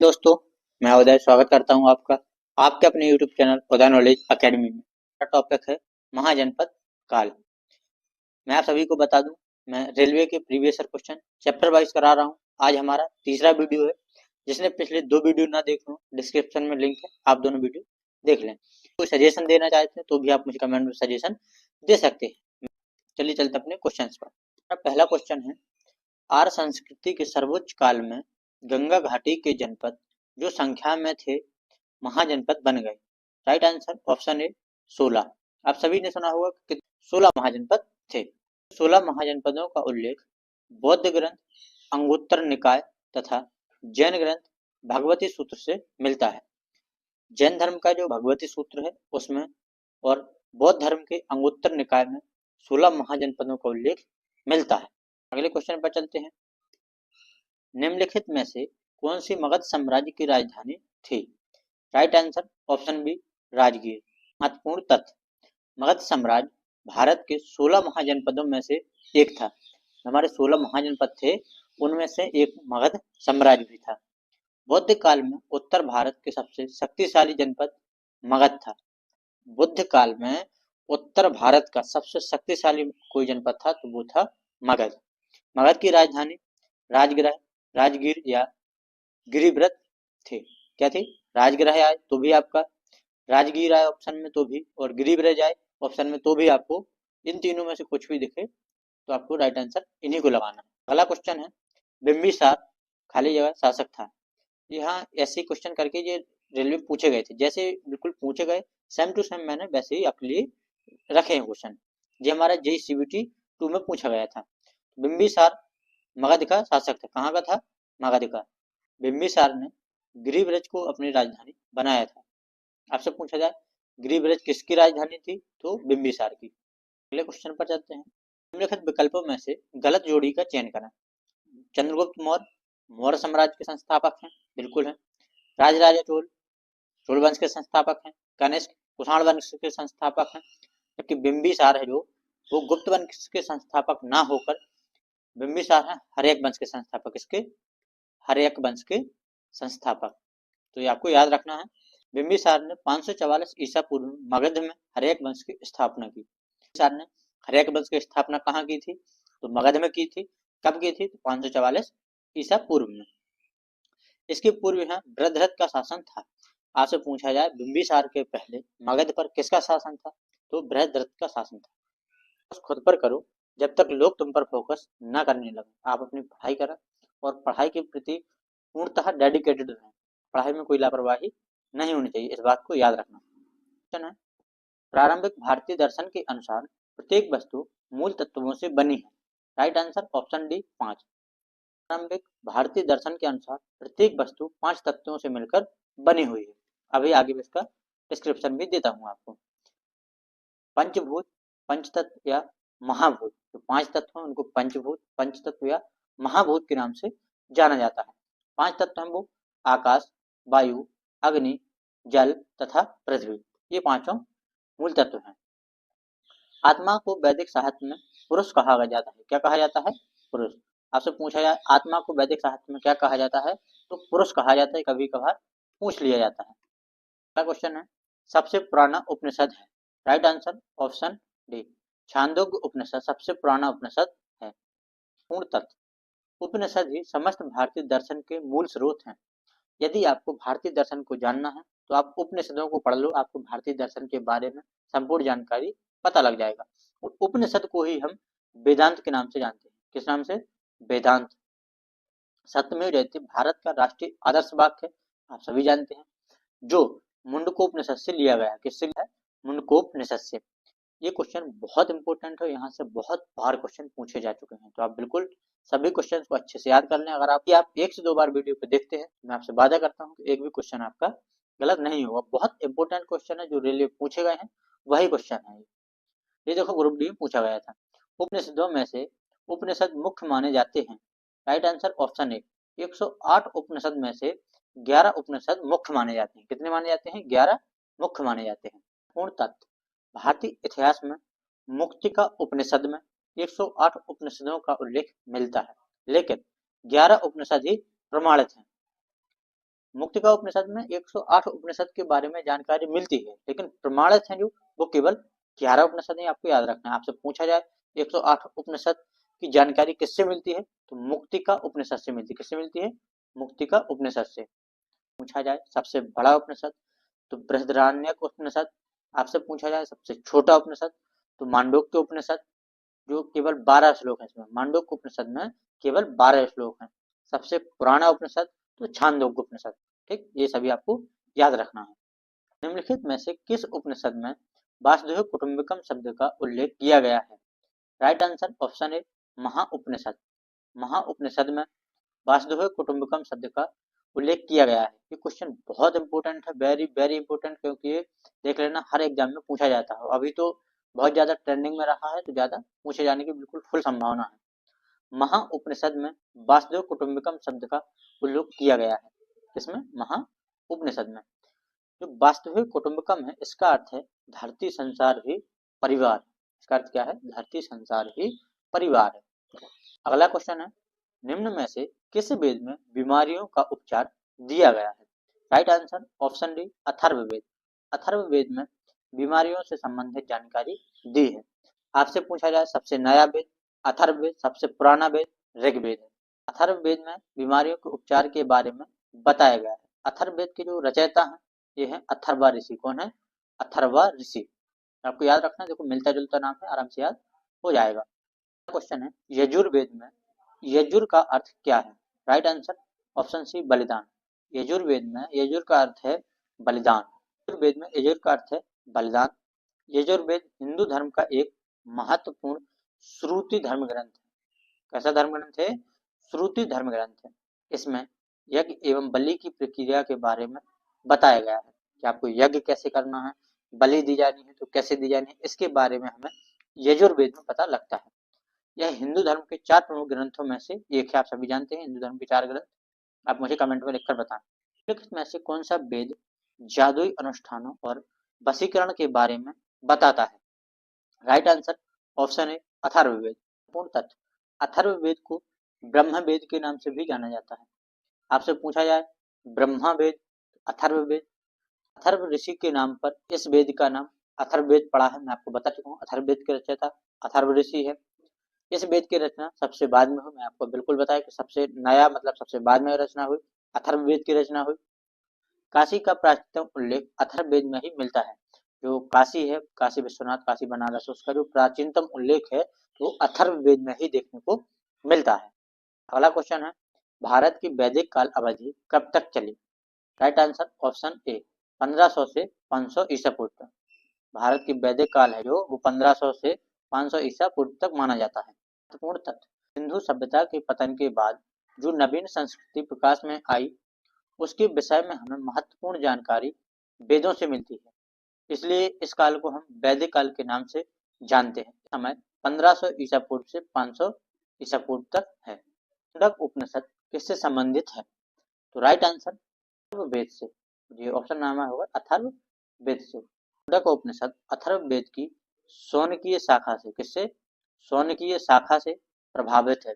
दोस्तों, मैं उदय स्वागत करता हूं आपका आपके अपने YouTube चैनल उदय नॉलेज एकेडमी में। टॉपिक है महाजनपद काल। मैं आप सभी को बता दूं, मैं रेलवे के previous year question chapter wise करा रहा हूं। आज हमारा तीसरा वीडियो है। जिसने पिछले 2 वीडियो ना देखे हो, डिस्क्रिप्शन में लिंक है, आप दोनों वीडियो देख लें। कोई सजेशन देना चाहते हैं तो भी आप मुझे कमेंट में सजेशन दे सकते हैं। चलिए चलते अपने क्वेश्चन पर। पहला क्वेश्चन है, आर्य संस्कृति के सर्वोच्च काल में गंगा घाटी के जनपद जो संख्या में थे महाजनपद बन गए। राइट आंसर ऑप्शन ए 16। आप सभी ने सुना होगा कि 16 महाजनपद थे। 16 महाजनपदों का उल्लेख बौद्ध ग्रंथ अंगुत्तर निकाय तथा जैन ग्रंथ भगवती सूत्र से मिलता है। जैन धर्म का जो भगवती सूत्र है उसमें और बौद्ध धर्म के अंगुत्तर निकाय में 16 महाजनपदों का उल्लेख मिलता है। अगले क्वेश्चन पर चलते हैं। निम्नलिखित में से कौन सी मगध साम्राज्य की राजधानी थी? Right answer option B Rajgir. महत्वपूर्ण तथ्य, मगध साम्राज्य भारत के 16 महाजनपदों में से एक था। हमारे 16 महाजनपद थे, उनमें से एक मगध साम्राज्य भी था। बौद्ध काल में उत्तर भारत के सबसे शक्तिशाली जनपद मगध था। बुद्ध काल में उत्तर भारत का सबसे शक्तिशाली कोई जनपद था तो वो था मगध। मगध की राजधानी राजगृह, राजगीर या गिरिव्रत थे। क्या थी? राजगृह आए तो भी आपका, राजगीर आए ऑप्शन में तो भी, और गिरिव्रज आए ऑप्शन में तो भी आपको इन तीनों में से कुछ भी दिखे तो आपको राइट आंसर इन्हीं को लगाना है। अगला क्वेश्चन है, बिंबिसार खाली जगह शासक था। यहाँ ऐसे क्वेश्चन करके ये रेलवे पूछे गए थे, जैसे बिल्कुल पूछे गए सेम टू सेम मैंने वैसे ही आपके लिए रखे हैं क्वेश्चन। ये हमारा जेई सीबीटी 2 में पूछा गया था। बिंबिसार मगध का शासक था। कहाँ का था? मगध का। बिंबिसार ने गिरिव्रज को अपनी राजधानी बनाया था। आपसे पूछा जाए गिरिव्रज किसकी राजधानी थी तो बिंबिसार की। अगले क्वेश्चन पर चलते हैं। निम्नलिखित विकल्पों में से गलत जोड़ी का चयन करें। चंद्रगुप्त मौर्य मौर्य साम्राज्य के संस्थापक हैं, बिल्कुल है। राजराजा चोल चोल वंश के संस्थापक हैं। कनिष्क कुषाण वंश के संस्थापक हैं। जबकि बिंबिसार है जो वो गुप्त वंश के संस्थापक ना होकर बिंबिसार है हर्यक वंश के संस्थापक। इसके हर्यक वंश के संस्थापक। तो ये आपको याद रखना है। बिंबिसार ने 544 ईसा पूर्व में मगध में हर्यक वंश की स्थापना की। बिंबिसार ने हर्यक वंश की स्थापना कहाँ की थी? तो मगध में की थी। कब की थी? तो 544 ईसा पूर्व में। इसके पूर्व यहाँ बृहद्रथ का शासन था। आपसे पूछा जाए बिंबिसार के पहले मगध पर किसका शासन था? तो बृहद्रथ का शासन था। बस खुद पर करो जब तक लोग तुम पर फोकस न करने लगे। आप अपनी पढ़ाई करें और पढ़ाई के प्रति पूर्णतः डेडिकेटेड रहें। पढ़ाई में कोई लापरवाही नहीं होनी चाहिए, इस बात को याद रखना। क्वेश्चन है, प्रारंभिक भारतीय दर्शन के अनुसार प्रत्येक वस्तु मूल तत्वों से बनी है। Right answer option D 5। प्रारंभिक भारतीय दर्शन के अनुसार प्रत्येक वस्तु 5 तत्वों से मिलकर बनी हुई है। अभी आगे इसका डिस्क्रिप्शन भी देता हूँ आपको। पंचभूत, पंचतत्व या महाभूत, जो 5 तत्व हैं उनको पंचभूत, पंचतत्व या महाभूत के नाम से जाना जाता है। 5 तत्व हैं वो आकाश, वायु, अग्नि, जल तथा पृथ्वी। ये पांचों मूल तत्व हैं। आत्मा को वैदिक साहित्य में पुरुष कहा जाता है। क्या कहा जाता है? पुरुष। आपसे पूछा जाए आत्मा को वैदिक साहित्य में क्या कहा जाता है तो पुरुष कहा जाता है। कभी कभार पूछ लिया जाता है। अगला क्वेश्चन है, सबसे पुराना उपनिषद है। Right answer option D Chandogya Upanishad सबसे पुराना उपनिषद है। पूर्ण तत्व, उपनिषद ही समस्त भारतीय दर्शन के मूल स्रोत हैं। यदि आपको भारतीय दर्शन को जानना है तो आप उपनिषदों को पढ़ लो, आपको भारतीय दर्शन के बारे में संपूर्ण जानकारी पता लग जाएगा। उपनिषद को ही हम वेदांत के नाम से जानते हैं। किस नाम से? वेदांत। सत्यमेव जयते भारत का राष्ट्रीय आदर्श वाक्य आप सभी जानते हैं, जो मुंडकोपनिषद से लिया गया है। किससे लिया है? मुंडकोपनिषद से। ये क्वेश्चन बहुत इंपॉर्टेंट है, यहाँ से बहुत बार क्वेश्चन पूछे जा चुके हैं, तो आप बिल्कुल सभी क्वेश्चन को अच्छे से याद कर लें। अगर आप 1 से 2 बार वीडियो पे देखते हैं, मैं आपसे वादा करता हूँ कि एक भी क्वेश्चन आपका गलत नहीं होगा। बहुत इंपॉर्टेंट क्वेश्चन है, जो रेलवे पूछे गए हैं वही क्वेश्चन है। ये देखो ग्रुप डी में पूछा गया था। उपनिषदों में से उपनिषद मुख्य माने जाते हैं। राइट आंसर ऑप्शन ए 108 उपनिषद में से 11 उपनिषद मुख्य माने जाते हैं। कितने माने जाते हैं? 11 मुख्य माने जाते हैं। पूर्ण तत्व, भारतीय इतिहास में मुक्तिका उपनिषद में 108 उपनिषदों का उल्लेख मिलता है, लेकिन 11 उपनिषद ही प्रमाणित हैं। मुक्तिका उपनिषद में 108 उपनिषद के बारे में जानकारी मिलती है, लेकिन प्रमाणित है जो वो केवल 11 उपनिषद है। आपको याद रखना है। आपसे पूछा जाए 108 उपनिषद की जानकारी किससे मिलती है, तो मुक्तिका उपनिषद से मिलती है। किससे मिलती है? मुक्तिका उपनिषद से। पूछा जाए सबसे बड़ा उपनिषद, तो बृहदारण्यक उपनिषद। आपसे पूछा जाए सबसे छोटा उपनिषद, तो मांडूक्य उपनिषद, जो केवल 12 श्लोक है। इसमें मांडूक्य उपनिषद में केवल 12 श्लोक हैं। सबसे पुराना उपनिषद तो छांदोग्य उपनिषद। ठीक, ये सभी आपको याद रखना है। निम्नलिखित में से किस उपनिषद में वासुदेव कुटुंबकम शब्द का उल्लेख किया गया है? Right answer option A Mahopanishad. Mahopanishad में वासुदेव कुटुंबकम शब्द का उल्लेख किया गया है। ये क्वेश्चन बहुत इंपॉर्टेंट है, वेरी वेरी इंपॉर्टेंट, क्योंकि ये देख लेना हर एग्जाम में पूछा जाता है। अभी तो बहुत ज्यादा ट्रेंडिंग में रहा है, तो ज्यादा पूछे जाने की बिल्कुल फुल संभावना है। महाउपनिषद में वासुदेव कुटुंबकम शब्द का उल्लेख किया गया है। इसमें महाउपनिषद में जो वास्तविक कुटुंबकम है, इसका अर्थ है धरती संसार ही परिवार। इसका अर्थ क्या है? धरती संसार ही परिवार है। अगला क्वेश्चन है, निम्न में से किस वेद में बीमारियों का उपचार दिया गया है? Right answer option D Atharvaveda. Atharvaveda में बीमारियों से संबंधित जानकारी दी है। आपसे पूछा जाए सबसे नया वेद अथर्ववेद, सबसे पुराना वेद ऋग्वेद है। अथर्ववेद में बीमारियों के उपचार के बारे में बताया गया है। अथर्ववेद के जो रचयिता हैं ये है अथर्वा ऋषि। कौन है? अथर्वा ऋषि। आपको याद रखना है, देखो मिलता जुलता नाम है, आराम से याद हो जाएगा। क्वेश्चन है, यजुर्वेद में यजुर का अर्थ क्या है? राइट आंसर ऑप्शन सी बलिदान। यजुर्वेद में यजुर का अर्थ है बलिदान। यजुर्वेद में यजुर का अर्थ है बलिदान। यजुर्वेद हिंदू धर्म का एक महत्वपूर्ण श्रुति धर्म ग्रंथ है। कैसा धर्म ग्रंथ है? श्रुति धर्म ग्रंथ है। इसमें यज्ञ एवं बलि की प्रक्रिया के बारे में बताया गया है कि आपको यज्ञ कैसे करना है, बलि दी जानी है तो कैसे दी जानी है, इसके बारे में हमें यजुर्वेद में पता लगता है। यह हिंदू धर्म के 4 प्रमुख ग्रंथों में से एक है। आप सभी जानते हैं हिंदू धर्म के 4 ग्रंथ। आप मुझे कमेंट में लिखकर बताएं, निम्नलिखित में से कौन सा वेद जादुई अनुष्ठानों और वशीकरण के बारे में बताता है? राइट आंसर ऑप्शन ए अथर्ववेद। पूर्ण तथ्य, अथर्ववेद को ब्रह्म वेद के नाम से भी जाना जाता है। आपसे पूछा जाए ब्रह्मा वेद, अथर्ववेद, अथर्व ऋषि के नाम पर इस वेद का नाम अथर्ववेद पड़ा है। मैं आपको बता चुका हूँ अथर्ववेद के रचयिता अथर्व ऋषि है। इस वेद की रचना सबसे बाद में हुई। मैं आपको बिल्कुल बताया कि सबसे नया मतलब सबसे बाद में रचना हुई, अथर्ववेद की रचना हुई। काशी का प्राचीनतम उल्लेख अथर्ववेद में ही मिलता है। जो काशी है, काशी विश्वनाथ, काशी बनारस, उसका जो प्राचीनतम उल्लेख है वो अथर्ववेद में ही देखने को मिलता है। अगला क्वेश्चन है, भारत की वैदिक काल अवधि कब तक चली? राइट आंसर ऑप्शन ए 1500 से 500 ईसा पूर्व तक। भारत की वैदिक काल है जो वो 1500 से 500 ईसा पूर्व तक माना जाता है। महत्वपूर्ण तथ्य, सिंधु सभ्यता के पतन के बाद जो नवीन संस्कृति प्रकाश में आई उसके विषय में हमें महत्वपूर्ण जानकारी वेदों से मिलती है। इसलिए इस काल को हम वैदिक काल के नाम से जानते हैं। समय 1500 ईसा पूर्व से 500 ईसा पूर्व तक है। मुंडक उपनिषद किससे संबंधित है? तो राइट आंसर अथर्ववेद से। ये ऑप्शन नाम होगा अथर्ववेद से। मुंडक उपनिषद अथर्ववेद की शौनकीय शाखा से, किससे? शौनकीय शाखा से प्रभावित है।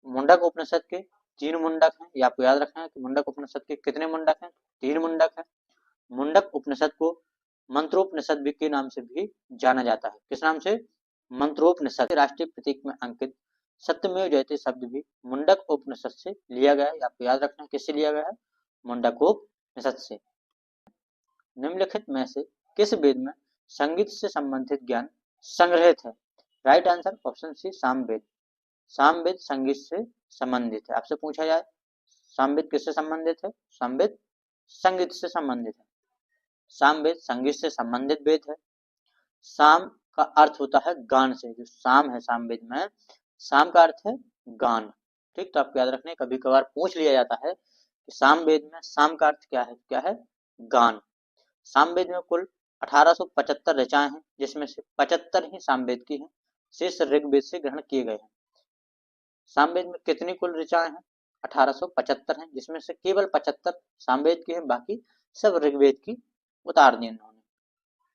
मुंडक उपनिषद के 3 मुंडक हैं। ये आपको याद रखना है कि मुंडक उपनिषद के कितने मुंडक हैं? 3 मुंडक हैं। मुंडक उपनिषद को मंत्रोपनिषद के नाम से भी जाना जाता है। किस नाम से? मंत्रोपनिषद। राष्ट्रीय प्रतीक में अंकित सत्यमेव जयते शब्द भी मुंडक उपनिषद से लिया गया है। आपको याद रखना है किससे लिया गया है? मुंडकोपनिषद से। निम्नलिखित में से किस वेद में संगीत से संबंधित ज्ञान संग्रहित है? Right answer option C Samaveda. Samaveda संगीत से संबंधित है। आपसे पूछा जाए सामवेद किससे संबंधित है? सामवेद संगीत से संबंधित है। सामवेद संगीत से संबंधित वेद है। साम का अर्थ होता है गान से। जो साम है सामवेद में, साम का अर्थ है गान। ठीक, तो आपको याद रखना है, कभी कभार पूछ लिया जाता है कि सामवेद में साम का अर्थ क्या है? क्या है? गान। सामवेद में कुल 1875 रचनाएं हैं, जिसमें से 75 ही सामवेद की हैं, शेष ऋग्वेद से ग्रहण किए गए हैं। सामवेद में कितनी कुल रचनाएं हैं? 1875 हैं, जिसमें से केवल 75 सामवेद की हैं, बाकी सब ऋग्वेद की उतार दी इन्होंने।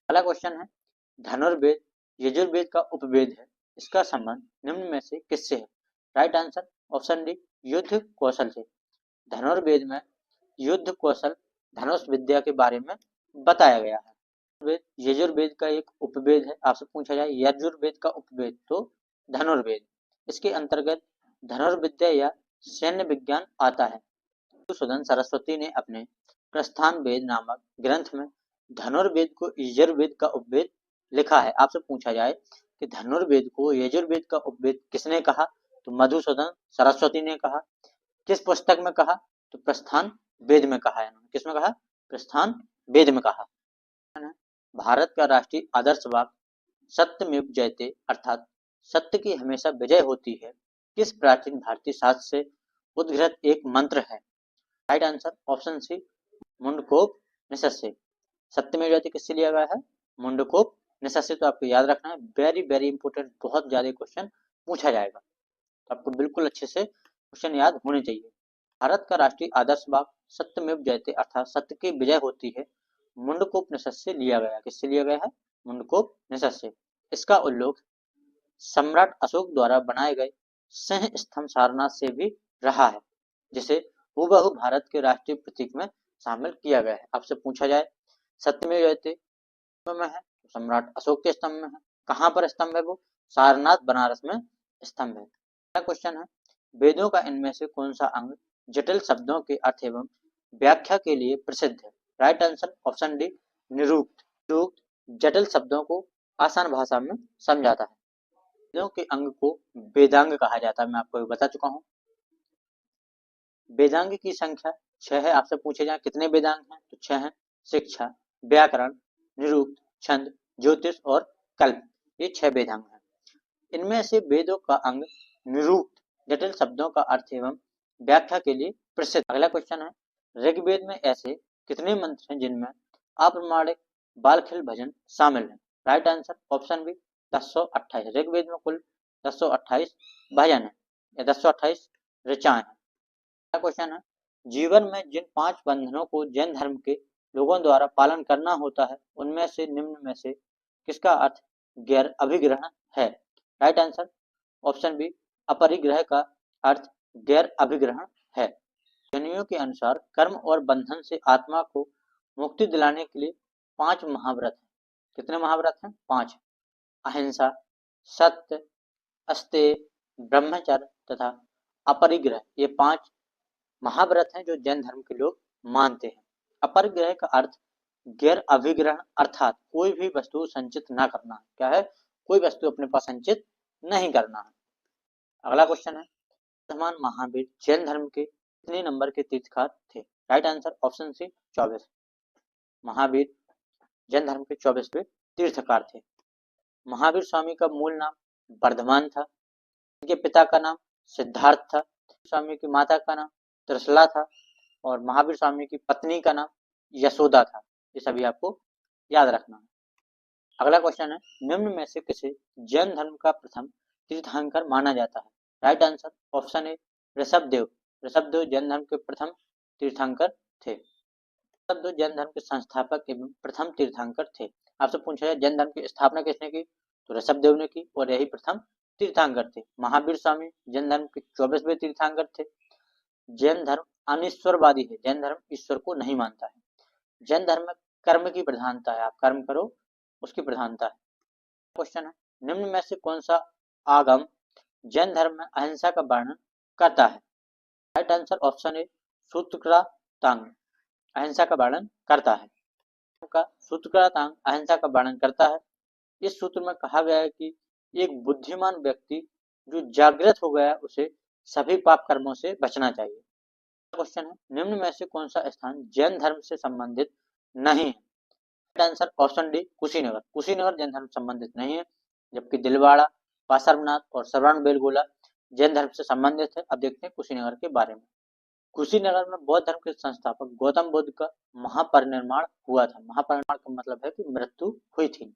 अगला क्वेश्चन है, धनुर्वेद यजुर्वेद का उपवेद है, इसका संबंध निम्न में से किससे है? राइट आंसर ऑप्शन डी युद्ध कौशल से। धनुर्वेद में युद्ध कौशल धनुष विद्या के बारे में बताया गया है। यजुर्वेद का एक उपवेद है, आपसे पूछा जाए यजुर्वेद का उपवेद तो धनुर्वेद। इसके अंतर्गत धनुर्विद्या या सैन्य विज्ञान आता है। मधुसूदन सरस्वती ने अपने प्रस्थान वेद नामक ग्रंथ में धनुर्वेद को यजुर्वेद का उपवेद लिखा है। आपसे पूछा जाए कि धनुर्वेद को यजुर्वेद का उपवेद किसने कहा, तो मधुसूदन सरस्वती ने कहा। किस पुस्तक में कहा, तो प्रस्थान वेद में कहा है। किसमें कहा, प्रस्थान वेद में कहा। भारत का राष्ट्रीय आदर्श वाक्य सत्यमेव जयते अर्थात सत्य की हमेशा विजय होती है किस प्राचीन भारतीय शास्त्र से उद्घृत एक मंत्र है। Right answer option C Mundakopanishad. सत्यमेव जयते किससे लिया गया है, मुंडकोप निसस्य। तो आपको याद रखना है, वेरी वेरी इंपोर्टेंट, बहुत ज्यादा क्वेश्चन पूछा जाएगा, तो आपको बिल्कुल अच्छे से क्वेश्चन याद होने चाहिए। भारत का राष्ट्रीय आदर्श वाक्य सत्यमेव जयते अर्थात सत्य की विजय होती है मुंडकोप निसस्य से लिया गया। किससे लिया गया है, मुंडकोप निसस्य। इसका उल्लेख सम्राट अशोक द्वारा बनाए गए सिंह स्तंभ सारनाथ से भी रहा है, जिसे हूबहू भारत के राष्ट्रीय प्रतीक में शामिल किया गया है। आपसे पूछा जाए सत्यमेव जयते में है, सम्राट अशोक के स्तंभ में है। कहाँ पर स्तंभ है वो, सारनाथ बनारस में स्तंभ है। अगला क्वेश्चन है, वेदों का इनमें से कौन सा अंग जटिल शब्दों के अर्थ एवं व्याख्या के लिए प्रसिद्ध है। Right answer option D Nirukta. Nirukta जटिल शब्दों को आसान भाषा में समझाता है। वेदों के अंग को वेदांग कहा जाता है, मैं आपको बता चुका हूँ। वेदांग की संख्या 6 है। आपसे पूछे जाए कितने वेदांग हैं, तो 6 हैं। शिक्षा, व्याकरण, निरुक्त, छंद, ज्योतिष और कल्प, ये 6 वेदांग हैं। इनमें से वेदों का अंग निरुक्त जटिल शब्दों का अर्थ एवं व्याख्या के लिए प्रसिद्ध। अगला क्वेश्चन है, ऋग्वेद में ऐसे कितने मंत्र हैं जिनमें अप्रमाणिक बालखिल भजन शामिल है। Right answer option B 1028। Rigveda में कुल 1028 भजन है या 1028 ऋचाएं हैं। अगला क्वेश्चन है, जीवन में जिन 5 बंधनों को जैन धर्म के लोगों द्वारा पालन करना होता है उनमें से निम्न में से किसका अर्थ गैर अभिग्रहण है। राइट आंसर ऑप्शन बी अपरिग्रह का अर्थ गैर अभिग्रहण है। जैनियों के अनुसार कर्म और बंधन से आत्मा को मुक्ति दिलाने के लिए 5 महाव्रत हैं। कितने महाव्रत हैं, 5। अहिंसा, सत्य, अस्तेय, ब्रह्मचर्य तथा अपरिग्रह, ये 5 महाव्रत हैं जो जैन धर्म के लोग मानते हैं। अपरिग्रह का अर्थ गैर अभिग्रहण अर्थात कोई भी वस्तु संचित ना करना। क्या है, कोई वस्तु अपने पास संचित नहीं करना है। अगला क्वेश्चन है, वर्धमान महावीर जैन धर्म के कितने नंबर के तीर्थकार थे। Right answer option C 24। Mahavir Jain धर्म के 24वें तीर्थकार थे। महावीर स्वामी का मूल नाम वर्धमान था। उनके पिता का नाम सिद्धार्थ था। स्वामी की माता का नाम त्रिशला था और महावीर स्वामी की पत्नी का नाम यशोदा था। ये सभी आपको याद रखना है। अगला क्वेश्चन है, निम्न में से किसे जैन धर्म का प्रथम तीर्थंकर माना जाता है। राइट आंसर ऑप्शन ए ऋषभदेव। ऋषभदेव जैन धर्म के प्रथम तीर्थंकर थे। ऋषभदेव जैन धर्म के संस्थापक एवं प्रथम तीर्थंकर थे। आपसे पूछा जाए जैन धर्म की स्थापना किसने की, तो ऋषभदेव ने की और यही प्रथम तीर्थंकर थे। महावीर स्वामी जैन धर्म के 24वें तीर्थंकर थे। जैन धर्म अनिश्वरवादी है, जैन धर्म ईश्वर को नहीं मानता है। जैन धर्म में कर्म की प्रधानता है, आप कर्म करो उसकी प्रधानता है। क्वेश्चन है, निम्न में से कौन सा आगम जैन धर्म में अहिंसा का वर्णन करता है। राइट आंसर ऑप्शन ए सूत्रकृतांग अहिंसा का वर्णन करता है। सूत्रकृतांग अहिंसा का वर्णन करता है। इस सूत्र में कहा गया है कि एक बुद्धिमान व्यक्ति जो जागृत हो गया उसे सभी पाप कर्मों से बचना चाहिए। क्वेश्चन है, निम्न में से कौन सा स्थान जैन धर्म से संबंधित नहीं है। Right answer option D Kushinagar. Kushinagar Jain धर्म संबंधित नहीं है, जबकि दिलवाड़ा, पासरनाथ और श्रवण बेलगोला जैन धर्म से संबंधित है। अब देखते हैं कुशीनगर के बारे में। कुशीनगर में बौद्ध धर्म के संस्थापक गौतम बुद्ध का महापरिनिर्वाण हुआ था। महापरिनिर्वाण का मतलब है कि मृत्यु हुई थी।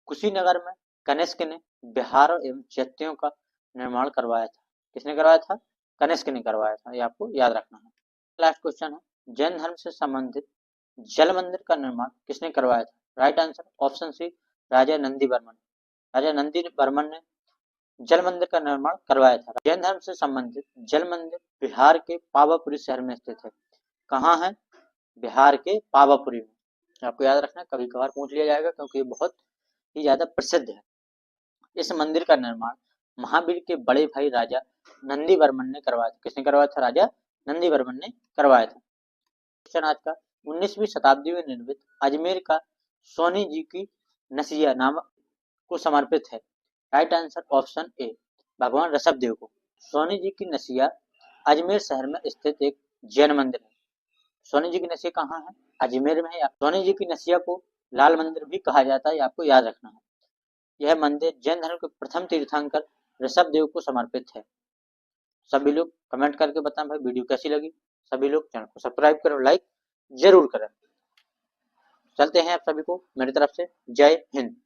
कुशीनगर में कनिष्क ने बिहार एवं चैत्यों का निर्माण करवाया था। किसने करवाया था, कनिष्क ने करवाया था, ये आपको याद रखना है। लास्ट क्वेश्चन है, जैन धर्म से संबंधित जल मंदिर का निर्माण किसने करवाया था। राइट आंसर ऑप्शन सी राजा नंदी वर्मन। राजा नंदी वर्मन ने जल मंदिर का निर्माण करवाया था। जैन धर्म से संबंधित जल मंदिर बिहार के पावापुरी शहर में स्थित है। कहाँ है? बिहार के पावापुरी में। आपको याद रखना, कभी कभार पूछ लिया जाएगा क्योंकि ये बहुत ही ज्यादा प्रसिद्ध है। इस मंदिर का निर्माण महावीर के बड़े भाई राजा नंदीवर्मन ने करवाया था। किसने करवाया था? राजा नंदीवर्मन ने करवाया था। क्वेश्चन आज का, 19वीं शताब्दी में निर्मित अजमेर का सोनी जी की नसिया नामक को समर्पित है। राइट आंसर ऑप्शन ए, भगवान ऋषभदेव को। सोनी जी की नसिया अजमेर शहर में स्थित एक जैन मंदिर है। सोनी जी की नसिया कहाँ है? अजमेर में है। सोनी जी की नसिया को लाल मंदिर भी कहा जाता है, आपको याद रखना है। यह मंदिर जैन धर्म के प्रथम तीर्थंकर ऋषभदेव को समर्पित है। सभी लोग कमेंट करके बताएं भाई वीडियो कैसी लगी। सभी लोग चैनल को सब्सक्राइब करो, लाइक जरूर करें। चलते हैं आप सभी को मेरी तरफ से जय हिंद।